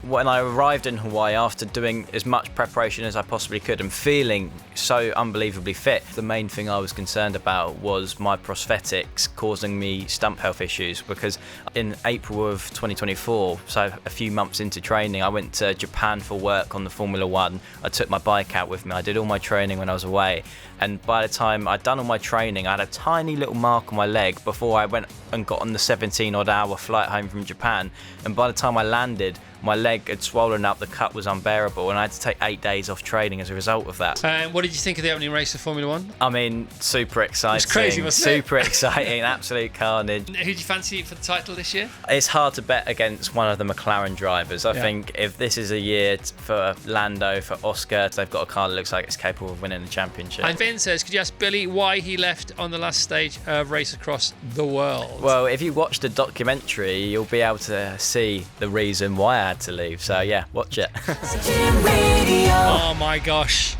when I arrived in Hawaii after doing as much preparation as I possibly could and feeling so unbelievably fit, the main thing I was concerned about was my prosthetics causing me stump health issues, because in April of 2024, so a few months into training, I went to Japan for work on the Formula One. I took my bike out with me. I did all my training when I was away. And by the time I'd done all my training, I had a tiny little mark on my leg before I went and got on the 17-odd-hour flight home from Japan. And by the time I landed, my leg had swollen up, the cut was unbearable, and I had to take 8 days off training as a result of that. What did you think of the opening race of Formula One? I mean, super exciting. It was crazy, wasn't it? Super exciting, absolute carnage. Who do you fancy for the title this year? It's hard to bet against one of the McLaren drivers. I think if this is a year for Lando, for Oscar, they've got a car that looks like it's capable of winning the championship. And Finn says, could you ask Billy why he left on the last stage of Race Across the World? Well, if you watch the documentary, you'll be able to see the reason why I had to leave. So yeah, watch it. Oh my gosh.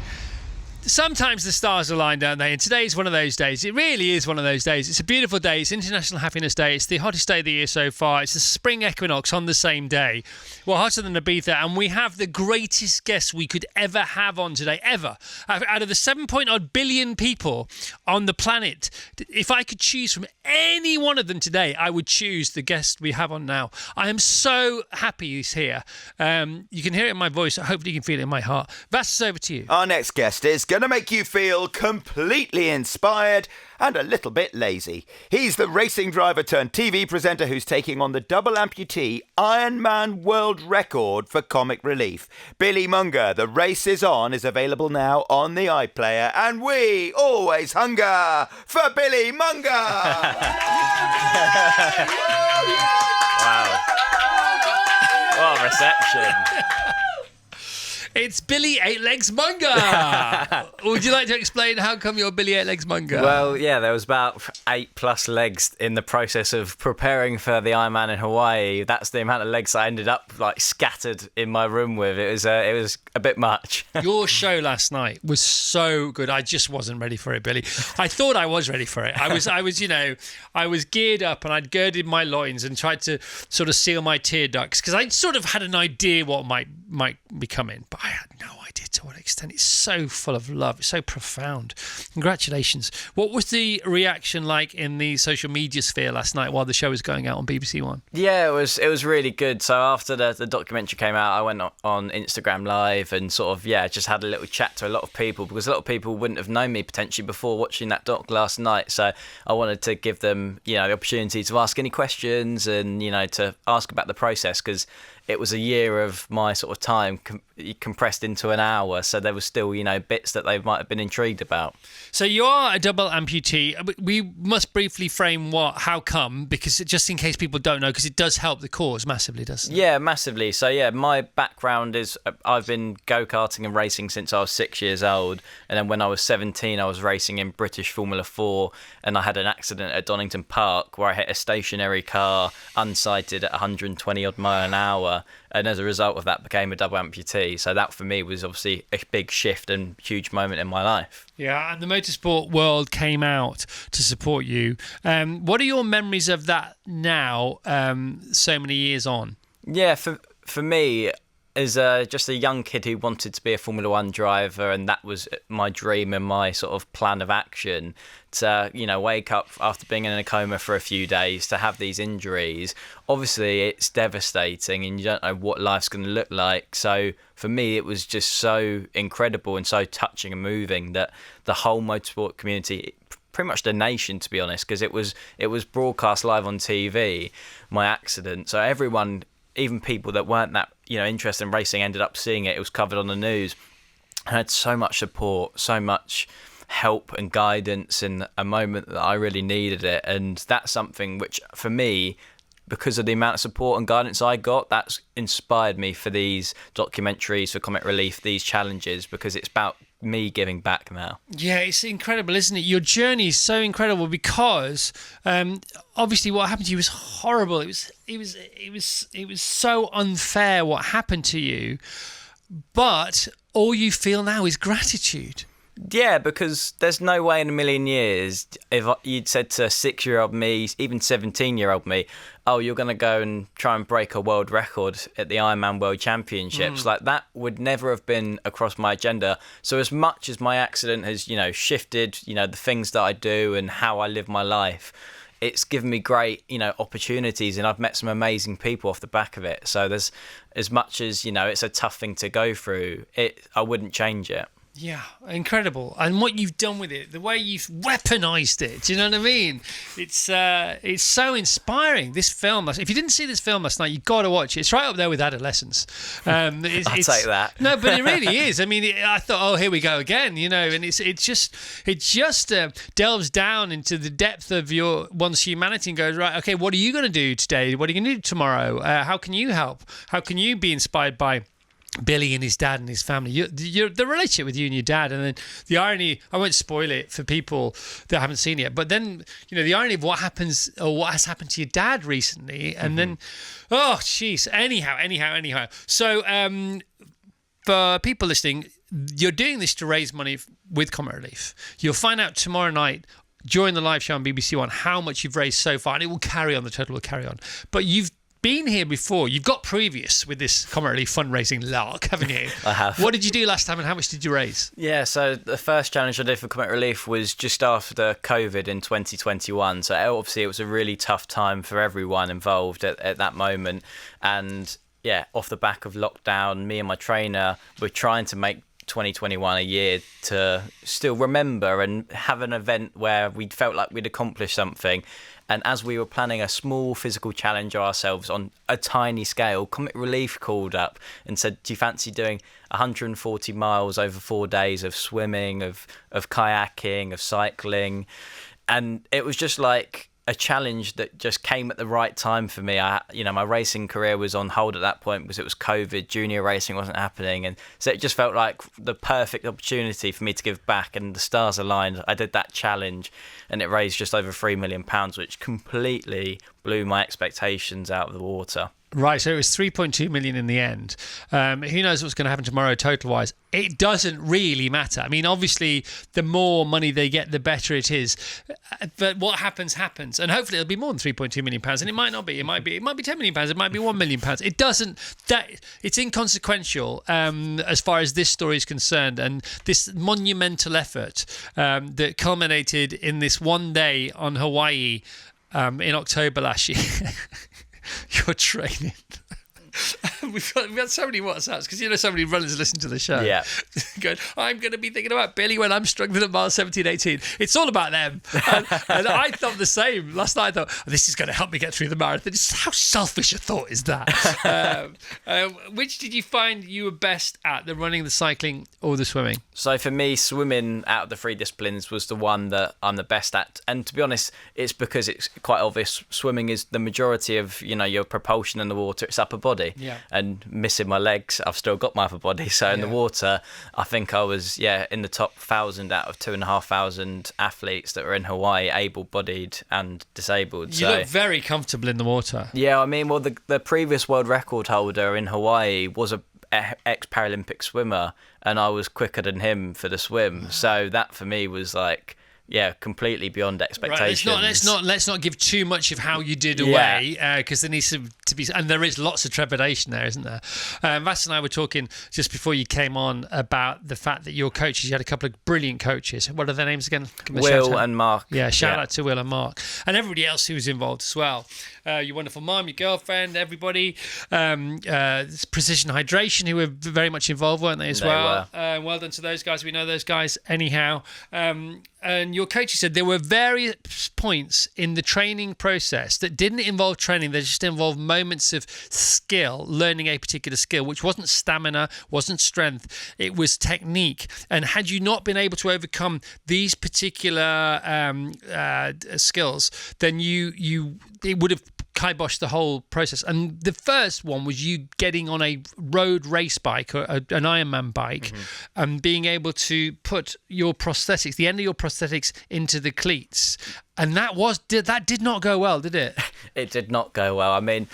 Sometimes the stars align, don't they? And today's one of those days. It really is one of those days. It's a beautiful day. It's International Happiness Day. It's the hottest day of the year so far. It's the spring equinox on the same day. Well, hotter than Ibiza. And we have the greatest guest we could ever have on today, ever. Out of the 7-odd billion people on the planet, if I could choose from any one of them today, I would choose the guest we have on now. I am so happy he's here. You can hear it in my voice. Hopefully you can feel it in my heart. Vassos, over to you. Our next guest is going to make you feel completely inspired and a little bit lazy. He's the racing driver turned TV presenter who's taking on the double amputee IRONMAN World Record for comic relief. Billy Monger, The Race Is On, is available now on the iPlayer, and we always hunger for Billy Monger! Wow. What a reception. It's Billy Eight Legs Monger. Would you like to explain how come you're Billy Eight Legs Monger? Well, yeah, there was about 8+ legs in the process of preparing for the Ironman in Hawaii. That's the amount of legs I ended up like scattered in my room with. It was a bit much. Your show last night was so good. I just wasn't ready for it, Billy. I thought I was ready for it. I was geared up and I'd girded my loins and tried to sort of seal my tear ducts because I'd sort of had an idea what might be coming, but I had no idea to what extent. It's so full of love. It's so profound. Congratulations. What was the reaction like in the social media sphere last night while the show was going out on BBC One? Yeah, it was really good. So after the documentary came out, I went on Instagram Live and sort of, just had a little chat to a lot of people, because a lot of people wouldn't have known me potentially before watching that doc last night. So I wanted to give them, the opportunity to ask any questions and, to ask about the process, because it was a year of my sort of time compressed into an hour, so there was still, bits that they might have been intrigued about. So you are a double amputee. We must briefly frame how come, because just in case people don't know, because it does help the cause massively, doesn't it? Yeah, massively. So my background is I've been go-karting and racing since I was 6 years old, and then when I was 17, I was racing in British Formula 4, and I had an accident at Donington Park where I hit a stationary car unsighted at 120 odd mile an hour. And as a result of that, became a double amputee. So that for me was obviously a big shift and huge moment in my life. Yeah, and the motorsport world came out to support you. What are your memories of that now, so many years on? Yeah, for me, as just a young kid who wanted to be a Formula One driver, and that was my dream and my sort of plan of action, to wake up after being in a coma for a few days, to have these injuries. Obviously it's devastating and you don't know what life's going to look like. So for me it was just so incredible and so touching and moving that the whole motorsport community, pretty much the nation to be honest, because it was broadcast live on TV, my accident. So everyone, even people that weren't that interested in racing, ended up seeing it. It was covered on the news. I had so much support, so much help and guidance in a moment that I really needed it. And that's something which for me, because of the amount of support and guidance I got, that's inspired me for these documentaries, for comic relief, these challenges, because it's about me giving back now. Yeah, it's incredible, isn't it? Your journey is so incredible because obviously what happened to you was horrible. It was so unfair what happened to you, but all you feel now is gratitude. Yeah, because there's no way in a million years if you'd said to 6-year-old me, even 17-year-old me, oh, you're going to go and try and break a world record at the IRONMAN World Championships. Like, that would never have been across my agenda. So as much as my accident has, shifted, the things that I do and how I live my life, it's given me great, opportunities, and I've met some amazing people off the back of it. So there's, as much as, it's a tough thing to go through, I wouldn't change it. Yeah, incredible. And what you've done with it, the way you've weaponized it, do you know what I mean? It's so inspiring, this film. If you didn't see this film last night, you've got to watch it. It's right up there with Adolescence. I'll take that. No, but it really is. I mean, I thought, oh, here we go again, and it just delves down into the depth of one's humanity and goes, right, okay, what are you going to do today? What are you going to do tomorrow? How can you help? How can you be inspired by Billy and his dad and his family, the relationship with you and your dad, and then the irony, I won't spoil it for people that haven't seen it, but then the irony of what happens or what has happened to your dad recently, and then anyhow, so for people listening, you're doing this to raise money with Comet Relief. You'll find out tomorrow night during the live show on BBC One how much you've raised so far, and it will carry on, the total will carry on, but you've been here before. You've got previous with this Comet Relief fundraising lark, haven't you? I have. What did you do last time and how much did you raise? Yeah, so the first challenge I did for Comet Relief was just after COVID in 2021. So obviously it was a really tough time for everyone involved at that moment. And yeah, off the back of lockdown, me and my trainer were trying to make 2021 a year to still remember and have an event where we felt like we'd accomplished something. And as we were planning a small physical challenge ourselves on a tiny scale, Comet Relief called up and said, do you fancy doing 140 miles over 4 days of swimming, of kayaking, of cycling? And it was just like a challenge that just came at the right time for me. My racing career was on hold at that point because it was COVID, junior racing wasn't happening. And so it just felt like the perfect opportunity for me to give back, and the stars aligned. I did that challenge and it raised just over £3 million, which completely blew my expectations out of the water. Right, so it was 3.2 million in the end. Who knows what's going to happen tomorrow total-wise? It doesn't really matter. I mean, obviously, the more money they get, the better it is. But what happens, happens. And hopefully it'll be more than 3.2 million pounds. And it might not be. It might be 10 million pounds. It might be 1 million pounds. It doesn't... It's inconsequential as far as this story is concerned. And this monumental effort that culminated in this one day on Hawaii in October last year... Your training. We've had so many WhatsApps because so many runners listen to the show. Yeah. Going, I'm going to be thinking about Billy when I'm struggling at mile 17, 18. It's all about them. And I thought the same. Last night I thought, this is going to help me get through the marathon. How selfish a thought is that? Which did you find you were best at, the running, the cycling or the swimming? So for me, swimming out of the three disciplines was the one that I'm the best at. And to be honest, it's because it's quite obvious. Swimming is the majority of, your propulsion in the water. It's upper body. Yeah. And missing my legs, I've still got my upper body. So in the water, I think I was, in the top 1,000 out of 2,500 athletes that were in Hawaii, able-bodied and disabled. You look very comfortable in the water. Yeah, I mean, well, the previous world record holder in Hawaii was a ex-Paralympic swimmer, and I was quicker than him for the swim. So that for me was like, completely beyond expectations. Right, let's not give too much of how you did away, because there needs to be, and there is lots of trepidation there, isn't there? Vas and I were talking just before you came on about the fact that your coaches, you had a couple of brilliant coaches. What are their names again? Will and Mark. Yeah, shout out to Will and Mark, and everybody else who was involved as well. Your wonderful mum, your girlfriend, everybody. Precision Hydration, who were very much involved, weren't they, as well? Well done to those guys. We know those guys anyhow. And your coach said there were various points in the training process that didn't involve training. They just involved moments of skill, learning a particular skill, which wasn't stamina, wasn't strength. It was technique. And had you not been able to overcome these particular skills, then it would have kiboshed the whole process. And the first one was you getting on a road race bike or an Ironman bike, and being able to put your prosthetics, the end of your prosthetics, into the cleats. And that did not go well, did it? It did not go well. I mean,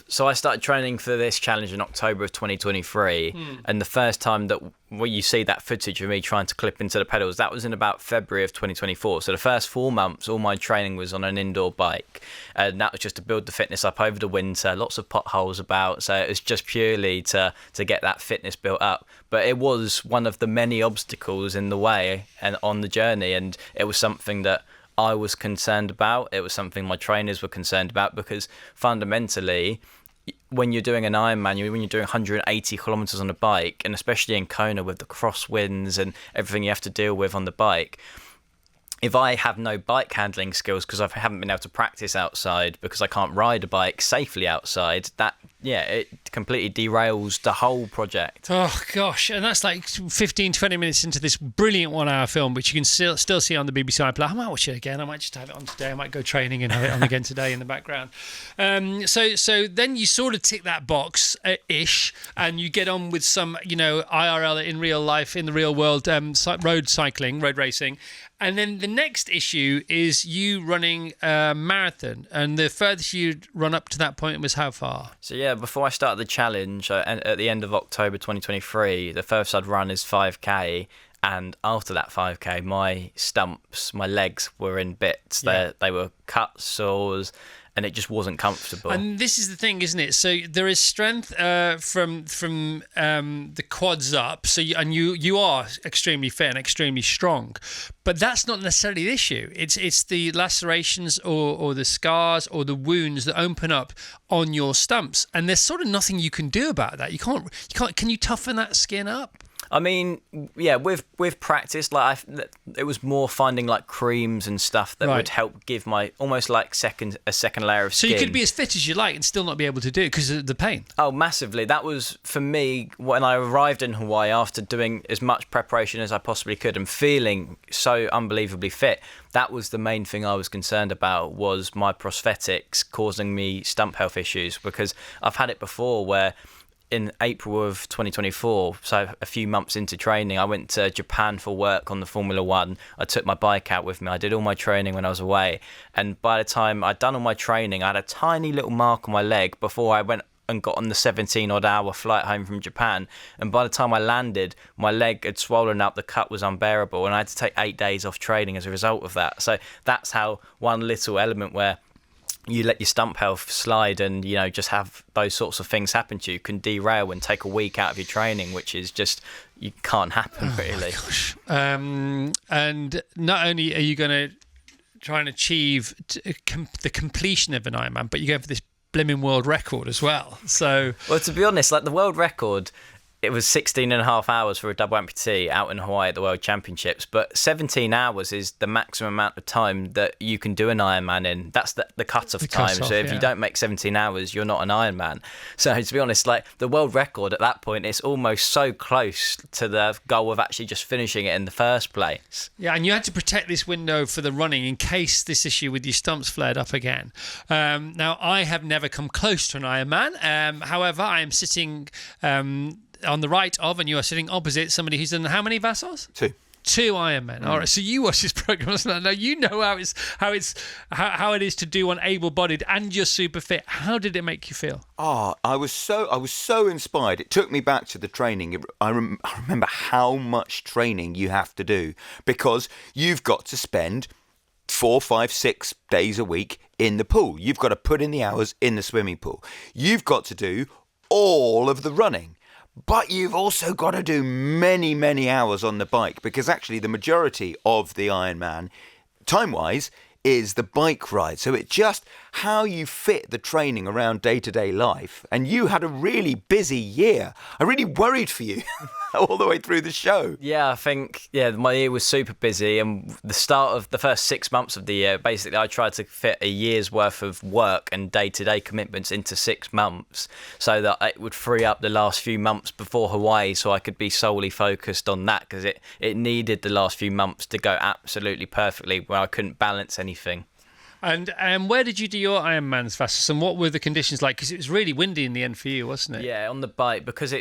so I started training for this challenge in October of 2023, and the first time that you see that footage of me trying to clip into the pedals, that was in about February of 2024. So the first 4 months, all my training was on an indoor bike, and that was just to build the fitness up over the winter. Lots of potholes about, so it was just purely to get that fitness built up. But it was one of the many obstacles in the way and on the journey, and it was something that I was concerned about. It was something my trainers were concerned about, because fundamentally, when you're doing an Ironman, when you're doing 180 kilometers on a bike, and especially in Kona with the crosswinds and everything you have to deal with on the bike, if I have no bike handling skills because I haven't been able to practice outside, because I can't ride a bike safely outside, it completely derails the whole project. Oh, gosh. And that's like 15, 20 minutes into this brilliant 1 hour film, which you can still see on the BBC iPlayer. I might watch it again. I might just have it on today. I might go training and have it on again today in the background. So then you sort of tick that box ish, and you get on with some, IRL in real life, in the real world, road racing. And then the next issue is you running a marathon. And the furthest you'd run up to that point was how far? So, before I started the challenge, at the end of October 2023, the furthest I'd run is 5K. And after that 5K, my stumps, my legs were in bits. Yeah. They were cut, sores, and it just wasn't comfortable. And this is the thing, isn't it? So there is strength from the quads up. So you are extremely fit and extremely strong, but that's not necessarily the issue. It's the lacerations or the scars or the wounds that open up on your stumps, and there's sort of nothing you can do about that. You can't. Can you toughen that skin up? I mean, with practice, it was more finding like creams and stuff that would help give my almost like a second layer of skin. So you could be as fit as you like and still not be able to do it because of the pain. Oh, massively. That was for me when I arrived in Hawaii after doing as much preparation as I possibly could and feeling so unbelievably fit. That was the main thing I was concerned about, was my prosthetics causing me stump health issues, because I've had it before where in April of 2024, so a few months into training, I went to Japan for work on the Formula One. I took my bike out with me. I did all my training when I was away. And by the time I'd done all my training, I had a tiny little mark on my leg before I went and got on the 17-odd hour flight home from Japan. And by the time I landed, my leg had swollen up, the cut was unbearable, and I had to take 8 days off training as a result of that. So that's how one little element where you let your stump health slide and, just have those sorts of things happen to you can derail and take a week out of your training, which is just, you can't happen really. My gosh. And not only are you going to try and achieve the completion of an Ironman, but you're going for this blimmin' world record as well. So, well, to be honest, like the world record, it was 16 and a half hours for a double amputee out in Hawaii at the World Championships, but 17 hours is the maximum amount of time that you can do an Ironman in. That's the cut-off time. So if you don't make 17 hours, you're not an Ironman. So to be honest, like the world record at that point, it's almost so close to the goal of actually just finishing it in the first place. Yeah, and you had to protect this window for the running in case this issue with your stumps flared up again. Now, I have never come close to an Ironman. However, I am sitting on the right of, and you are sitting opposite somebody who's done how many Vassos? 2 Ironmen. All right, so you watch this program. Now you know how it is to do one able-bodied, and you're super fit. How did it make you feel? I was so inspired. It took me back to the training. I remember how much training you have to do, because you've got to spend 4, 5, 6 days a week in the pool. You've got to put in the hours in the swimming pool. You've got to do all of the running. But you've also got to do many, many hours on the bike, because actually the majority of the Ironman, time-wise, is the bike ride. So it's just how you fit the training around day-to-day life. And you had a really busy year. I really worried for you all the way through the show. Yeah, I think, my year was super busy. And the start of the first 6 months of the year, basically, I tried to fit a year's worth of work and day-to-day commitments into 6 months so that it would free up the last few months before Hawaii so I could be solely focused on that, because it needed the last few months to go absolutely perfectly where I couldn't balance anything. And where did you do your Ironman's fastest, and what were the conditions like? Because it was really windy in the end for you, wasn't it? Yeah, on the bike, because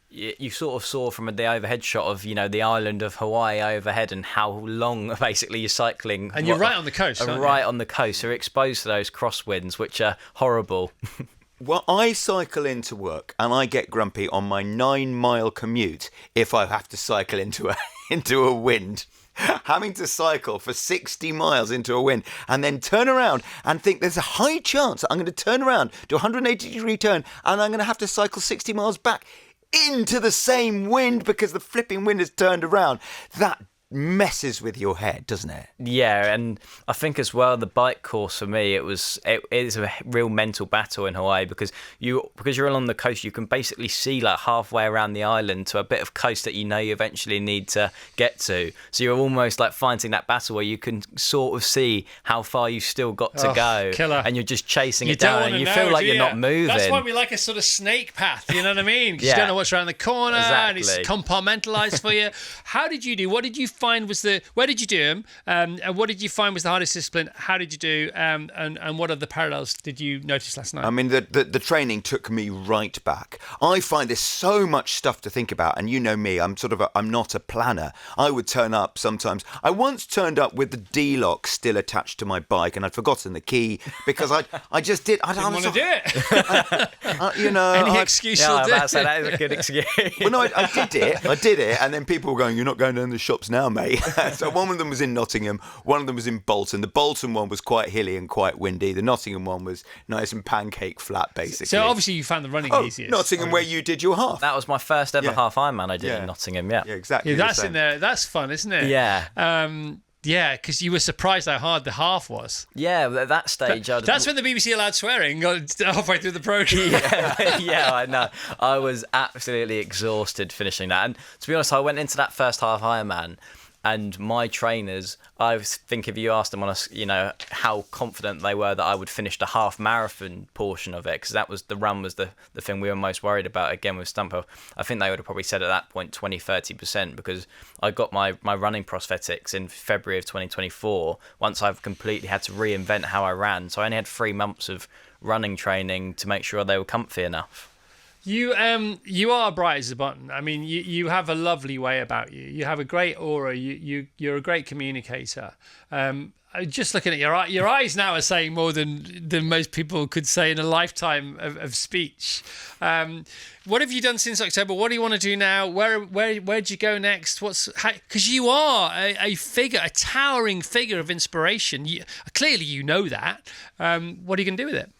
you sort of saw from the overhead shot of the island of Hawaii overhead and how long basically you're cycling. And you're right on the coast, aren't you? Right on the coast, so you're exposed to those crosswinds, which are horrible. Well, I cycle into work and I get grumpy on my 9-mile commute if I have to cycle into a wind. Having to cycle for 60 miles into a wind and then turn around and think there's a high chance that I'm going to turn around, do a 180-degree turn, and I'm going to have to cycle 60 miles back into the same wind because the flipping wind has turned around. That messes with your head, doesn't it? Yeah, and I think as well the bike course for me it is a real mental battle in Hawaii because you're along the coast, you can basically see like halfway around the island to a bit of coast that you eventually need to get to. So you're almost like fighting that battle where you can sort of see how far you still got to go, killer. And you're just chasing You it down, don't and you wanna feel know, like do you're you? not moving. That's why we like a sort of snake path. You know what I mean? Because Yeah. you don't know what's around the corner, and Exactly. it's compartmentalised for you. How did you do? What did you find was where did you do them? And what did you find was the hardest discipline? How did you do? And what other parallels did you notice last night? I mean, the training took me right back. I find there's so much stuff to think about, and you know me, I'm not a planner. I would turn up sometimes. I once turned up with the D-lock still attached to my bike, and I'd forgotten the key because I just did. I didn't want to do it. Any excuse Yeah, will I was do. about to say that is a good excuse. Well, no, I did it, and then people were going, "You're not going down the shops now, mate." So one of them was in Nottingham, one of them was in Bolton. The Bolton one was quite hilly and quite windy. The Nottingham one was nice and pancake flat, basically. So obviously you found the running easiest. Nottingham, where you did your half. That was my first ever Yeah. half Ironman I did Yeah. in Nottingham. Yeah. Yeah, exactly. Yeah, the that's same. in there. That's fun, isn't it? Yeah. Yeah, because you were surprised how hard the half was. Yeah, at that stage, That's when the BBC allowed swearing halfway through the programme. Yeah, I know. I was absolutely exhausted finishing that. And to be honest, I went into that first half Ironman, and my trainers, I think if you asked them how confident they were that I would finish the half marathon portion of it, because the run was the thing we were most worried about again with Stumpo, I think they would have probably said at that point 20-30%, because I got my running prosthetics in February of 2024 once I've completely had to reinvent how I ran. So I only had 3 months of running training to make sure they were comfy enough. You are bright as a button. I mean, you have a lovely way about you. You have a great aura. You're a great communicator. Just looking at your eyes now are saying more than most people could say in a lifetime of speech. What have you done since October? What do you want to do now? Where'd you go next? Because you are a figure, a towering figure of inspiration. Clearly, you know that. What are you going to do with it?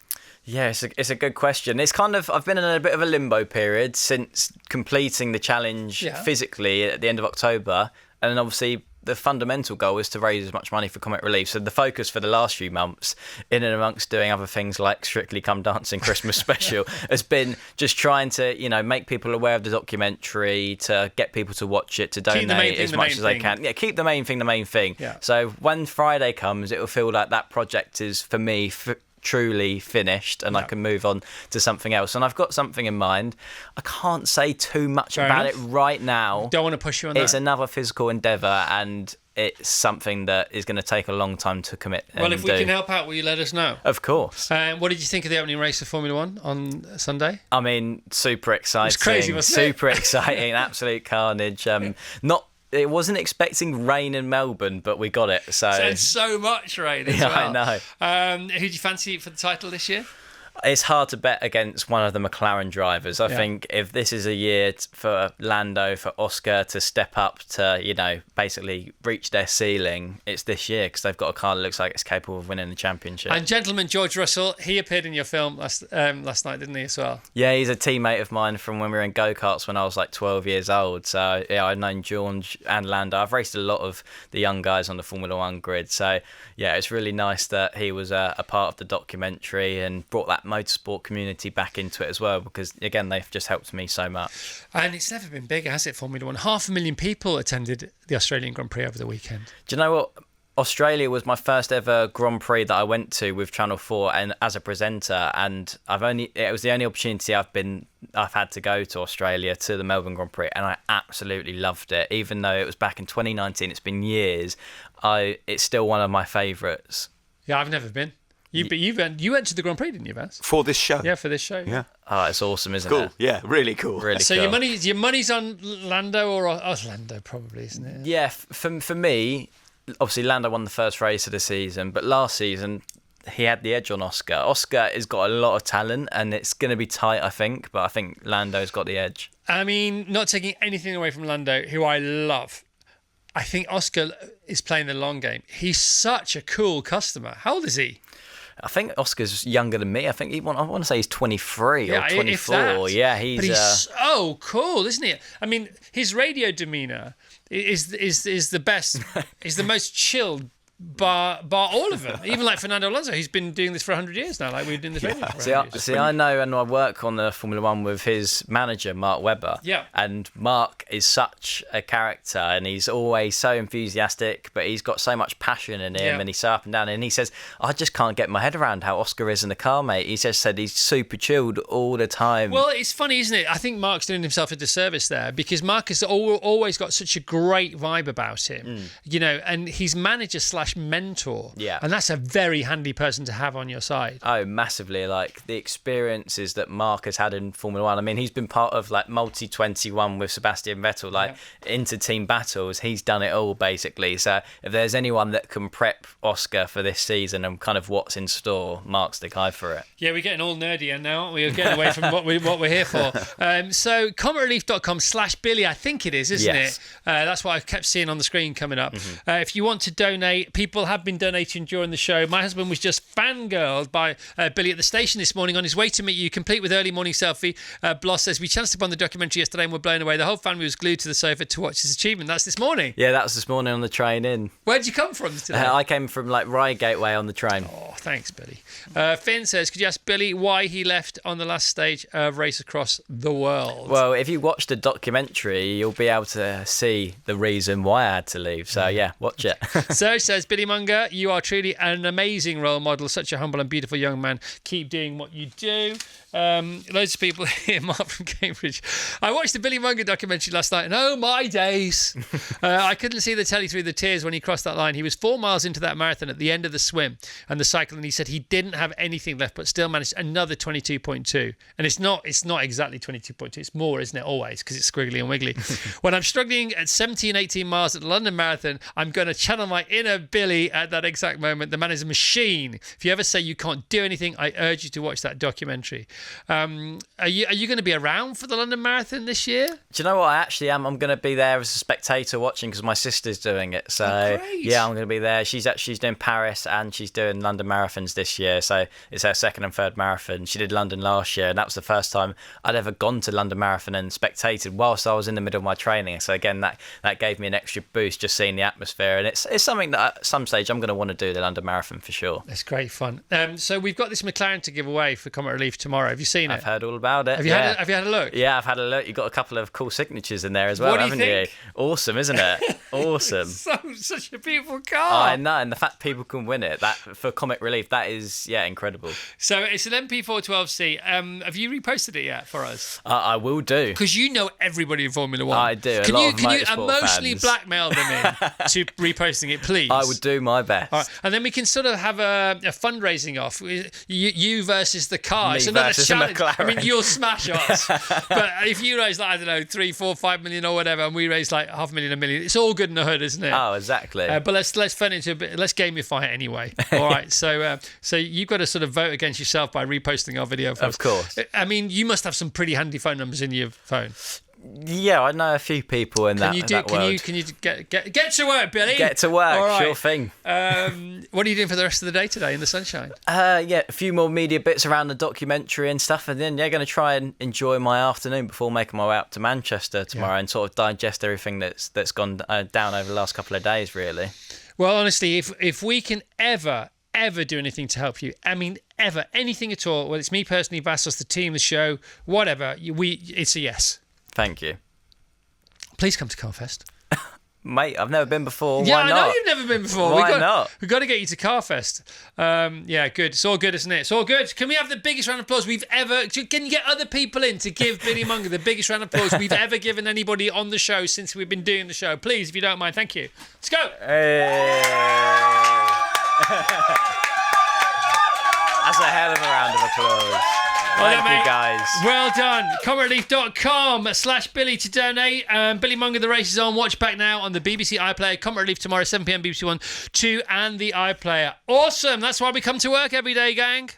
Yeah, it's a good question. It's I've been in a bit of a limbo period since completing the challenge physically at the end of October. And then obviously the fundamental goal is to raise as much money for Comic Relief. So the focus for the last few months, in and amongst doing other things like Strictly Come Dancing Christmas Special, has been just trying to, make people aware of the documentary, to get people to watch it, to donate as much as they can. Yeah, keep the main thing the main thing. Yeah. So when Friday comes, it will feel like that project is, for me, truly finished, and I can move on to something else. And I've got something in mind. I can't say too much about it right now. Don't want to push you on that. It's another physical endeavour, and it's something that is going to take a long time to commit. Well, if we can help out, will you let us know? Of course. What did you think of the opening race of Formula One on Sunday? I mean, super exciting. It was crazy, wasn't it? Super exciting. Absolute carnage. It wasn't expecting rain in Melbourne, but we got it. So so much rain as well. I know. Who do you fancy for the title this year? It's hard to bet against one of the McLaren drivers. I think if this is a year for Lando, for Oscar to step up to, basically reach their ceiling, it's this year, because they've got a car that looks like it's capable of winning the championship. And gentleman George Russell, he appeared in your film last night, didn't he, as well? Yeah, he's a teammate of mine from when we were in go-karts when I was like 12 years old. So, yeah, I've known George and Lando. I've raced a lot of the young guys on the Formula One grid. So, yeah, it's really nice that he was a part of the documentary and brought that motorsport community back into it as well, because, again, they've just helped me so much. And it's never been bigger, has it, Formula One? 500,000 people attended the Australian Grand Prix over the weekend. Do you know what? Australia was my first ever Grand Prix that I went to with Channel 4 and as a presenter, and it was the only opportunity I've had to go to Australia, to the Melbourne Grand Prix, and I absolutely loved it. Even though it was back in 2019, it's been years, it's still one of my favourites. Yeah, I've never been. You went to the Grand Prix, didn't you, Vance? For this show. Yeah, for this show. Yeah. Oh, it's awesome, isn't Cool. it? Yeah, really cool. Really So cool. your money's on Lando or Lando probably, isn't it? Yeah, for me, obviously Lando won the first race of the season, but last season he had the edge on Oscar. Oscar has got a lot of talent, and it's going to be tight, I think. But I think Lando's got the edge. I mean, not taking anything away from Lando, who I love. I think Oscar is playing the long game. He's such a cool customer. How old is he? I think Oscar's younger than me. I want to say he's 23 or 24. If that. Yeah, But he's so cool, isn't he? I mean, his radio demeanour is the best. Is the most chilled. Bar all of them. Even like Fernando Alonso, he's been doing this for 100 years now. Like we've been doing this radio for 100 years. See, I know, and I work on the Formula One with his manager, Mark Webber. Yeah. And Mark is such a character, and he's always so enthusiastic, but he's got so much passion in him, and he's so up and down. And he says, I just can't get my head around how Oscar is in the car, mate. He just said he's super chilled all the time. Well, it's funny, isn't it? I think Mark's doing himself a disservice there because Mark has always got such a great vibe about him, and he's manager / mentor. Yeah. And that's a very handy person to have on your side. Oh, massively. Like the experiences that Mark has had in Formula One. I mean, he's been part of like multi-21 with Sebastian Vettel, like inter-team battles. He's done it all basically. So if there's anyone that can prep Oscar for this season and kind of what's in store, Mark's the guy for it. Yeah, we're getting all nerdy now, aren't we? We're getting away from what we're here for. So cometrelief.com/Billy, I think it is, isn't it? That's what I kept seeing on the screen coming up. If you want to donate, people have been donating during the show. My husband was just fangirled by Billy at the station this morning on his way to meet you, complete with early morning selfie. Bloss says, we chanced upon the documentary yesterday and were blown away. The whole family was glued to the sofa to watch his achievement. That's this morning. Yeah, that was this morning on the train in. Where'd you come from today? I came from like Reigate Way on the train. Oh, thanks, Billy. Finn says, could you ask Billy why he left on the last stage of Race Across the World? Well, if you watch the documentary, you'll be able to see the reason why I had to leave. So yeah, watch it. Serge says, Billy Monger, you are truly an amazing role model, such a humble and beautiful young man. Keep doing what you do. Loads of people here. Mark from Cambridge. I watched the Billy Monger documentary last night, and oh my days, I couldn't see the telly through the tears when he crossed that line. He was 4 miles into that marathon at the end of the swim and the cycle, and he said he didn't have anything left, but still managed another 22.2. And it's not exactly 22.2. It's more, isn't it? Always, because it's squiggly and wiggly. When I'm struggling at 17, 18 miles at the London Marathon, I'm going to channel my inner Billy at that exact moment. The man is a machine. If you ever say you can't do anything, I urge you to watch that documentary. Are you going to be around for the London Marathon this year? Do you know what? I actually am. I'm going to be there as a spectator watching because my sister's doing it. So yeah, I'm going to be there. She's doing Paris and she's doing London marathons this year. So it's her second and third marathon. She did London last year, and that was the first time I'd ever gone to London Marathon and spectated whilst I was in the middle of my training. So again, that gave me an extra boost just seeing the atmosphere, and it's something that at some stage I'm going to want to do, the London Marathon for sure. It's great fun. So we've got this McLaren to give away for Comet Relief tomorrow. Have you seen it? I've heard all about it. Have you had a look? Yeah, I've had a look. You've got a couple of cool signatures in there as well, haven't you? Awesome, isn't it? Awesome. Such a beautiful car. I know, and the fact people can win it, that for Comic Relief, that is incredible. So it's an MP412C. Have you reposted it yet for us? I will do. Because you know everybody in Formula One. I do. Can you emotionally blackmail them to reposting it, please? I would do my best. All right. And then we can sort of have a fundraising off. You versus the car. Me it's another versus challenge. McLaren. I mean, you'll smash us. But if you raise like, I don't know, 3, 4, 5 million or whatever, and we raise like 500,000, 1 million, it's all good in the hood, isn't it? Oh, exactly. But let's turn into a bit. Let's gamify it anyway. All right. So you've got to sort of vote against yourself by reposting our video. For us. Of course. I mean, you must have some pretty handy phone numbers in your phone. Yeah, I know a few people in that world. Can you get to work, Billy? Get to work, right. Sure thing. What are you doing for the rest of the day today in the sunshine? Yeah, a few more media bits around the documentary and stuff, and then going to try and enjoy my afternoon before making my way up to Manchester tomorrow and sort of digest everything that's gone down over the last couple of days, really. Well, honestly, if we can ever do anything to help you, I mean, ever, anything at all, whether it's me personally, Vassos, the team, the show, whatever, it's a yes. Thank you. Please come to Carfest. Mate, I've never been before. Yeah, Why not? I know you've never been before. Why not? We've got to get you to Carfest. Yeah, good. It's all good, isn't it? It's all good. Can we have the biggest round of applause we've ever... Can you get other people in to give Billy Monger the biggest round of applause we've ever given anybody on the show since we've been doing the show? Please, if you don't mind. Thank you. Let's go. Hey. That's a hell of a round of applause. Thank you, guys. Well done. CometRelief.com/Billy to donate. Billy Monger, the race is on. Watch back now on the BBC iPlayer. Comet Relief tomorrow, 7 p.m. BBC One, 2 and the iPlayer. Awesome. That's why we come to work every day, gang.